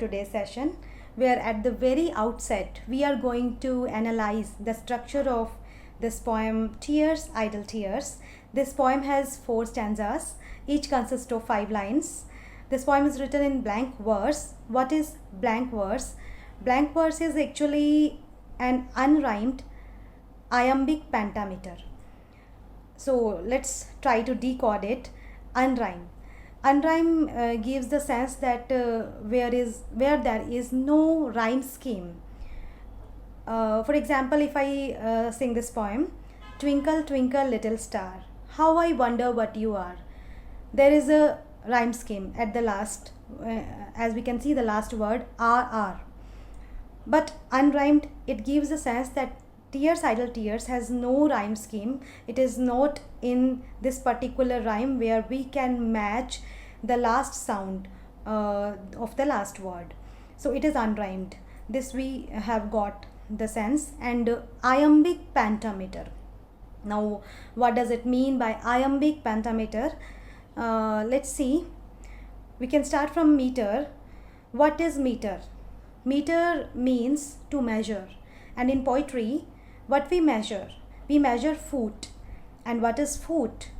today's session, where at the very outset we are going to analyze the structure of this poem Tears, Idle Tears. This poem has 4 stanzas, each consists of 5 lines. This poem is written in blank verse. What is blank verse? Blank verse is actually an unrhymed iambic pentameter. So let's try to decode it. Unrhymed. Unrhyme gives the sense that where there is no rhyme scheme. For example, if I sing this poem, Twinkle, twinkle, little star, how I wonder what you are. There is a rhyme scheme at the last, as we can see the last word, R. But unrhymed, it gives the sense that Tears, Idle Tears has no rhyme scheme. It is not in this particular rhyme where we can match the last sound of the last word. So it is unrhymed. This we have got the sense. And iambic pentameter. Now, what does it mean by iambic pentameter? Let's see. We can start from meter. What is meter? Meter means to measure. And in poetry, what we measure foot. And what is foot?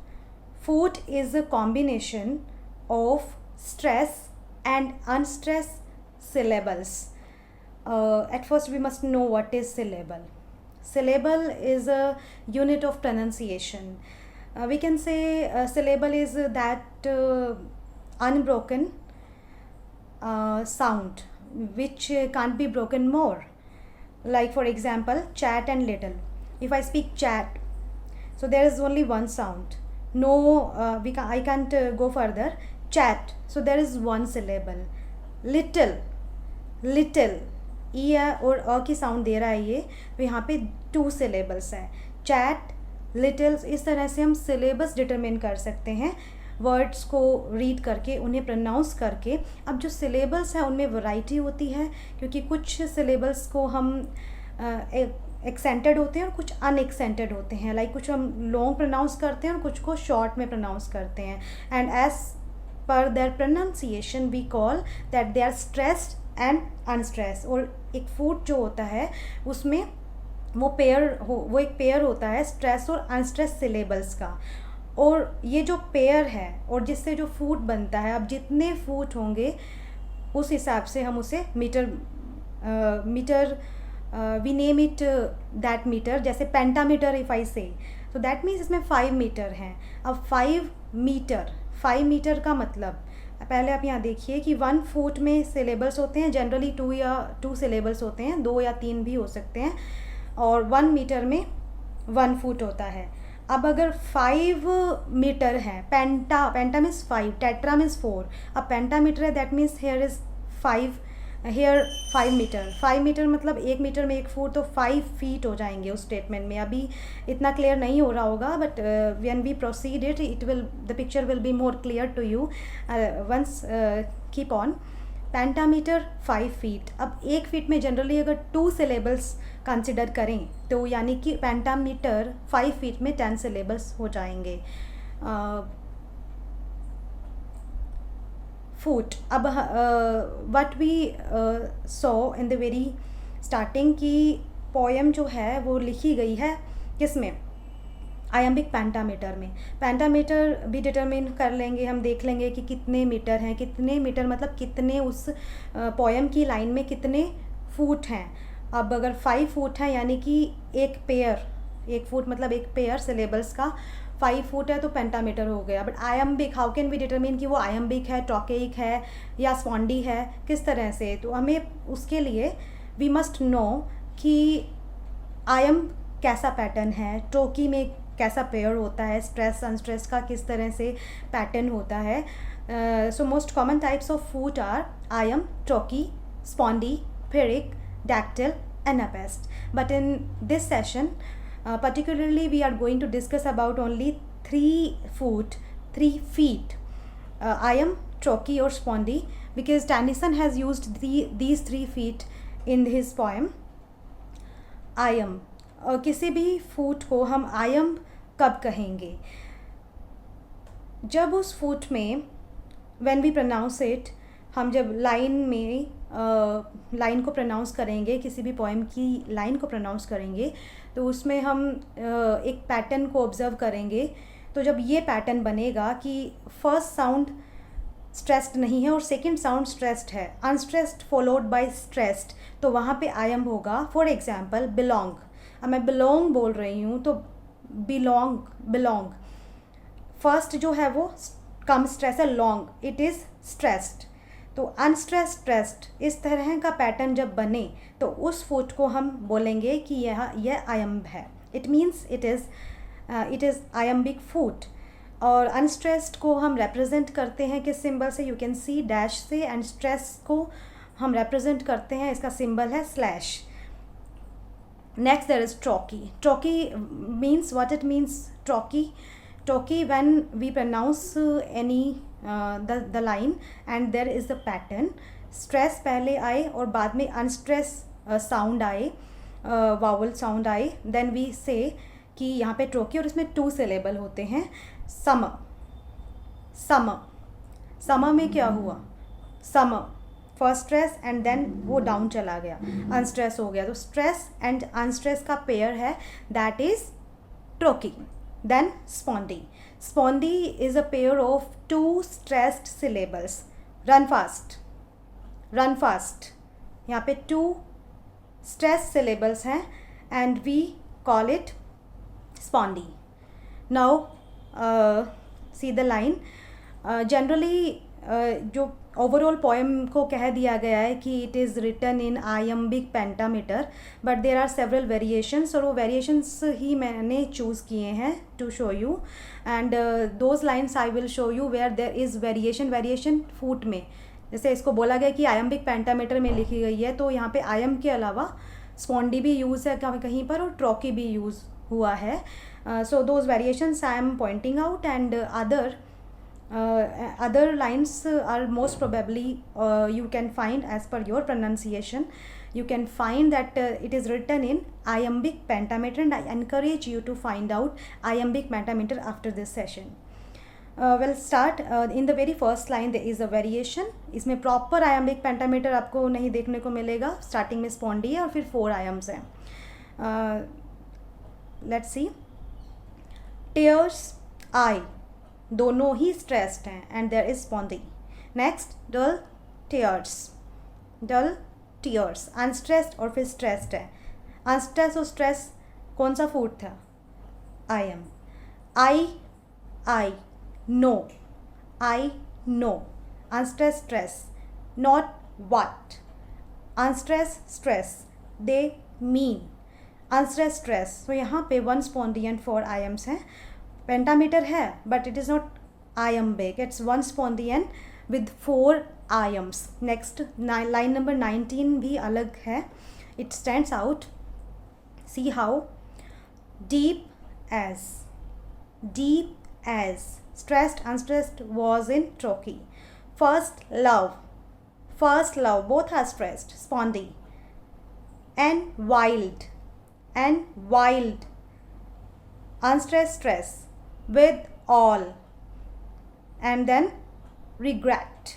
Foot is a combination of stress and unstressed syllables. At first we must know what is syllable. Syllable is a unit of pronunciation. We can say a syllable is that unbroken sound which can't be broken more. Like for example, chat and little. If I speak chat, so there is only one sound. No, I can't go further. Chat, so there is one syllable. Little, ई और अ की sound दे रहा है ये, तो यहाँ पे 2 syllables है. Chat, little, इस तरह से हम syllabus डिटरमिन कर सकते हैं वर्ड्स को रीड करके, उन्हें प्रोनाउंस करके. अब जो सिलेबल्स हैं उनमें वैरायटी होती है, क्योंकि कुछ सिलेबल्स को हम एक्सेंटेड होते हैं और कुछ अनएक्सेंटेड होते हैं. लाइक कुछ हम लॉन्ग प्रोनाउंस करते हैं और कुछ को शॉर्ट में प्रोनाउंस करते हैं. And as per their pronunciation we call that they are stressed and unstressed. और एक फूट जो होता है उसमें वो एक पेयर होता है स्ट्रेस और अनस्ट्रेस सिलेबल्स का. और ये जो पेयर है और जिससे जो फूट बनता है, अब जितने फूट होंगे उस हिसाब से हम उसे metre we name it that metre. जैसे पेंटामीटर इफ़ आई से, तो दैट मीन्स इसमें 5 मीटर हैं. अब 5 मीटर का मतलब, पहले आप यहाँ देखिए कि 1 फुट में सिलेबल्स होते हैं, जनरली 2 सिलेबल्स होते हैं, 2 या 3 भी हो सकते हैं. और 1 मीटर में 1 फुट होता है. अब अगर 5 मीटर है, पेंटा मीन्स 5, टेट्रा मीन्स 4. अब पेंटामीटर है, that means here is 5 metre. 5 metre मतलब 1 मीटर में 1 फुट, तो 5 फीट हो जाएंगे उस स्टेटमेंट में. अभी इतना क्लियर नहीं हो रहा होगा, but when we proceed the picture will be more clear to you once keep on. Pentameter 5 feet. अब 1 फीट में जनरली अगर 2 सिलेबल्स कंसिडर करें तो यानी कि पेंटामीटर 5 फीट में 10 सिलेबल्स हो जाएंगे. फुट. अब what we saw in the very starting की पोएम जो है वो लिखी गई है किसमें? आयम्बिक पेंटामीटर में. पेंटामीटर भी डिटरमिन कर लेंगे, हम देख लेंगे कि कितने मीटर हैं. कितने मीटर मतलब कितने उस पोएम की लाइन में कितने फुट हैं. अब अगर 5 फुट हैं यानी कि एक फुट मतलब एक पेयर सिलेबल्स का 5 फुट है, तो पेंटामीटर हो गया. But iambic, how can we determine कि वो आयम्बिक है, ट्रोकेइक है या स्पॉन्डी है, किस तरह से? तो हमें उसके लिए वी मस्ट नो कि आयम कैसा पैटर्न है, ट्रोकी में कैसा पेयर होता है, स्ट्रेस अनस्ट्रेस का किस तरह से पैटर्न होता है. So most common types of foot are iamb, trochee, स्पॉन्डी, पेरिक, dactyl and apest. But in this session particularly we are going to discuss about only 3 feet, iam, trochee or spondy, because Tennyson has used these 3 feet in his poem. iam, किसी भी फूट को हम आयम कब कहेंगे? जब उस फूट में when we pronounce it, हम जब लाइन में लाइन को प्रोनाउंस करेंगे, किसी भी पोएम की लाइन को प्रोनाउंस करेंगे, तो उसमें हम एक पैटर्न को ऑब्ज़र्व करेंगे। तो जब ये पैटर्न बनेगा कि फर्स्ट साउंड स्ट्रेस्ड नहीं है और सेकंड साउंड स्ट्रेस्ड है, अनस्ट्रेस्ड फॉलोड बाय स्ट्रेस्ड, तो वहाँ पे आयम होगा। फॉर एग्जांपल बिलोंग, अब मैं बिलोंग बोल रही हूँ तो बिलोंग, बिलोंग फर्स्ट जो है वो कम स्ट्रेस है, लॉन्ग, इट इज़ स्ट्रेस्ड। तो अनस्ट्रेस्ड स्ट्रेस्ड, इस तरह का पैटर्न जब बने तो उस फुट को हम बोलेंगे कि यह आयम्ब है। It means it is iambic foot. और अनस्ट्रेस्ड को हम रिप्रेजेंट करते हैं किस सिंबल से, यू कैन सी डैश से, एंड स्ट्रेस को हम रिप्रेजेंट करते हैं, इसका सिंबल है slash. Next there is trochee. Trochee means what it means, trochee when we pronounce any the line and there is a pattern, stress पहले आए और बाद में अनस्ट्रेस साउंड आए, वावल साउंड आए, देन वी से कि यहाँ पे ट्रॉकी, और इसमें 2 सिलेबल होते हैं। समर, समर, समर में क्या हुआ, summer first stress and then वो डाउन चला गया, अनस्ट्रेस हो गया, तो स्ट्रेस एंड अनस्ट्रेस का पेयर है, that is trochee. Then spondy. Spondy is a pair of 2 stressed syllables. Run fast. Run fast. यहाँ पे 2 stressed syllables हैं and we call it spondy. Now see the line. Generally जो overall poem को कह दिया गया है कि it is written in iambic pentameter, but there are several variations, और वो वेरिएशंस ही मैंने चूज़ किए हैं to show you, and those lines I will show you where there is variation foot में। जैसे इसको बोला गया कि आयम्बिक पेंटामीटर में लिखी गई है, तो यहाँ पे आयम के अलावा स्पॉन्डी भी यूज़ है कहीं पर और ट्रॉकी भी यूज़ हुआ है। So those variations I am pointing out, and other lines are most probably you can find as per your pronunciation. You can find that it is written in iambic pentameter, and I encourage you to find out iambic pentameter after this session. We'll start in the very first line. There is a variation. इसमें proper iambic pentameter आपको नहीं देखने को मिलेगा। Starting में स्पॉन्डी है और फिर 4 आयम्स हैं। Let's see. Tears, I, दोनों ही स्ट्रेस्ड हैं, and there is spondee. Next idle tears, idle tears, unstressed और फिर स्ट्रेस्ड है। अनस्ट्रेस और स्ट्रेस कौन सा फूड था, iamb. I know, I know, unstress stress, not what, unstress stress, they mean, unstress stress. तो यहाँ पे 1 स्पॉन्डी एंड 4 आई एम्स हैं। पेंटामीटर है but it is not iambic, it's 1 spondee and with 4 iambs. Next line number 19 भी अलग है, it stands out. See how, deep as, stressed unstressed was in trochee. First love, both are stressed, spondee. And wild, unstressed stress, with all, and then regret,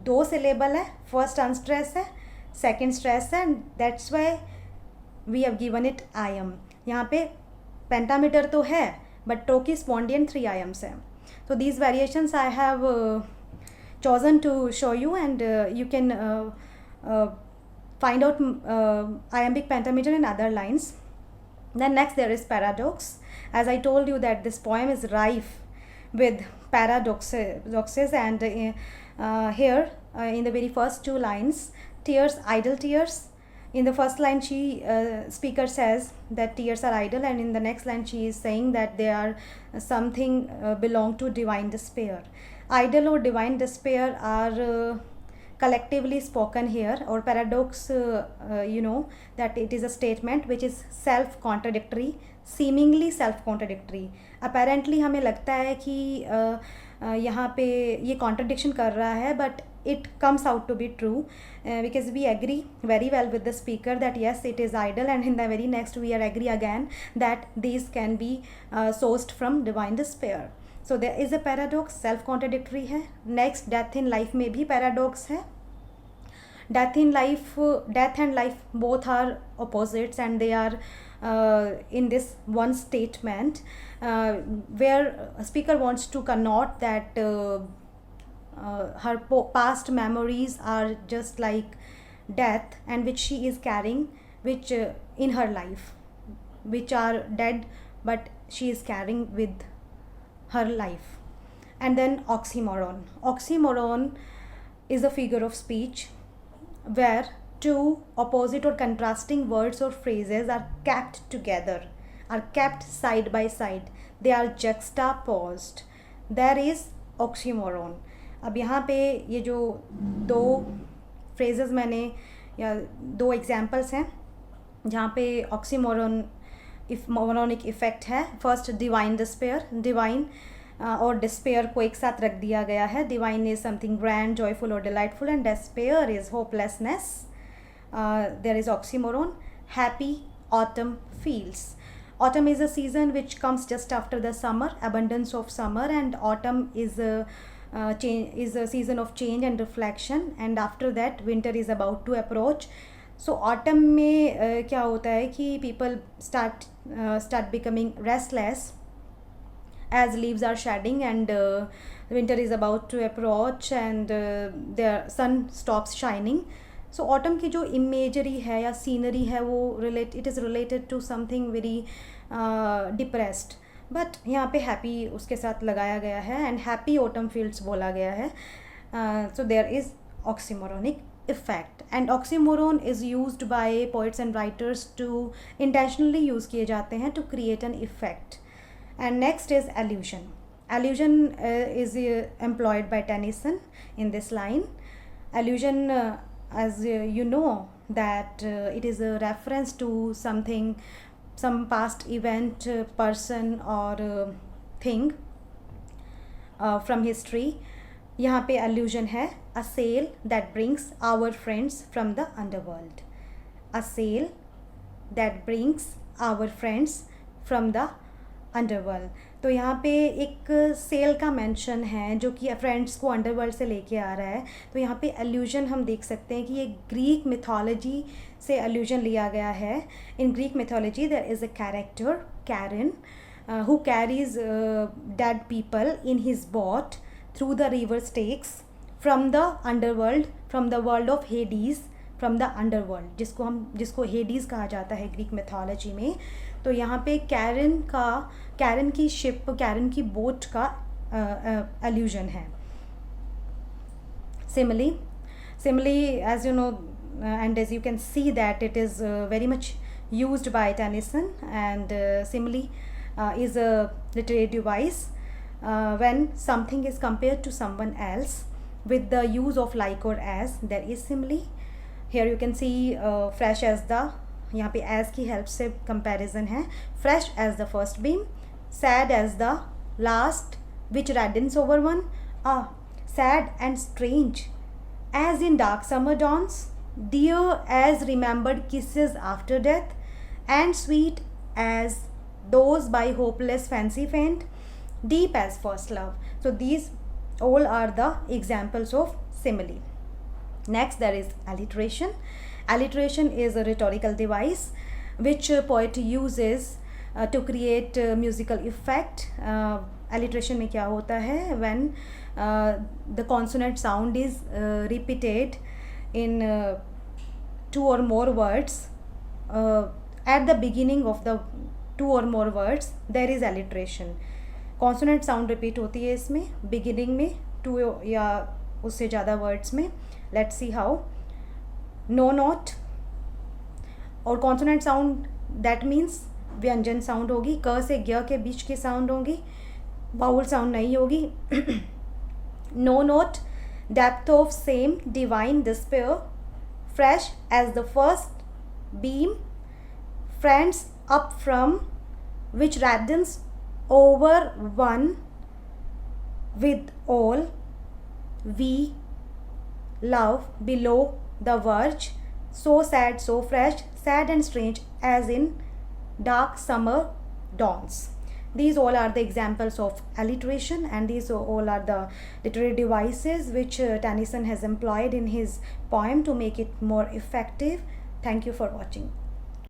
2 syllable है, first unstress है, second stress है, and that's why we have given it iamb. यहाँ पे pentameter तो है but trochee, spondee and 3 iambs हैं। So these variations I have chosen to show you, and you can find out iambic pentameter in other lines. Then next there is paradox. As I told you that this poem is rife with paradoxes, and here in the very first 2 lines, tears, idle tears. In the first line speaker says that tears are idle, and in the next line she is saying that they are something belong to divine despair. Idle or divine despair are collectively spoken here, or paradox, you know that it is a statement which is self contradictory, seemingly self contradictory. apparently हमें लगता है कि यहाँ पे ये contradiction कर रहा है, but it comes out to be true because we agree very well with the speaker that yes, it is idle, and in the very next we are agree again that these can be sourced from divine despair. So there is a paradox, self contradictory है. Next, death in life में भी paradox है. Death in life, death and life both are opposites, and they are in this one statement where a speaker wants to connote that her past memories are just like death, and which she is carrying, which in her life, which are dead, but she is carrying with her life. And then oxymoron. Oxymoron is a figure of speech where two opposite or contrasting words or phrases are kept together, are kept side by side, they are juxtaposed. There is oxymoron. अब यहाँ पे ये जो दो phrases मैंने या दो examples हैं जहाँ पे oxymoron moronic effect है. First divine despair. डिवाइन और डिस्पेयर को एक साथ रख दिया गया है. Divine is something grand, joyful और delightful, and despair is hopelessness. There is oxymoron. Happy autumn fields. Autumn is a season which comes just after the summer, abundance of summer, and autumn is a season of change and reflection, and after that winter is about to approach. So autumn में क्या होता है कि people start becoming restless as leaves are shedding, and winter is about to approach, and the sun stops shining. So autumn की जो imagery है या scenery है वो it is related to something very depressed, but यहाँ पे happy उसके साथ लगाया गया है, and happy autumn fields बोला गया है. So there is oxymoronic effect, and oxymoron is used by poets and writers to intentionally use किए जाते हैं to create an effect. And next is allusion. Allusion is employed by Tennyson in this line. Allusion, as you know, that it is a reference to something, some past event, person or thing from history. यहाँ पे allusion है a sail that brings our friends from the underworld. A sail that brings our friends from the underworld. तो यहाँ पे एक cell का mention है जो कि फ्रेंड्स को अंडरवर्ल्ड से लेके आ रहा है. तो यहाँ पे एल्यूजन हम देख सकते हैं कि ये ग्रीक मिथोलॉजी से एल्यूजन लिया गया है. In Greek mythology there is a character Charon who carries dead people in his boat through the river Styx from the underworld, from the world of Hades, from the underworld, जिसको Hades कहा जाता है Greek mythology में. तो यहाँ पे Karen की ship, Karen की बोट का एल्यूजन है. Similarly, as you know, and as you can see that it is very much used by Tennyson, and simile is a literary device when something is compared to someone else with the use of like or as. There is simile. Here you can see fresh as the, यहाँ पे as की help से comparison है. Fresh as the first beam, sad as the last which reddens over one, sad and strange as in dark summer dawns, dear as remembered kisses after death, and sweet as those by hopeless fancy feigned, deep as first love. So these all are the examples of simile. Next, there is alliteration. Alliteration is a rhetorical device which a poet uses to create musical effect. Alliteration में क्या होता है? When the consonant sound is repeated in two or more words, at the beginning of the two or more words there is alliteration. Consonant sound repeat होती है इसमें beginning में to या उससे ज़्यादा वर्ड्स में. Let's see how. No not, और consonant sound that means व्यंजन साउंड होगी. क से ज्ञ के बीच की साउंड होगी, बाउल साउंड नहीं होगी. No note, depth of same, divine despair, fresh as the first beam, friends up from which reddens over one with all, we love below the verge, so sad, so fresh, sad and strange as in dark summer dawns. These all are the examples of alliteration, and these all are the literary devices which Tennyson has employed in his poem to make it more effective. Thank you for watching.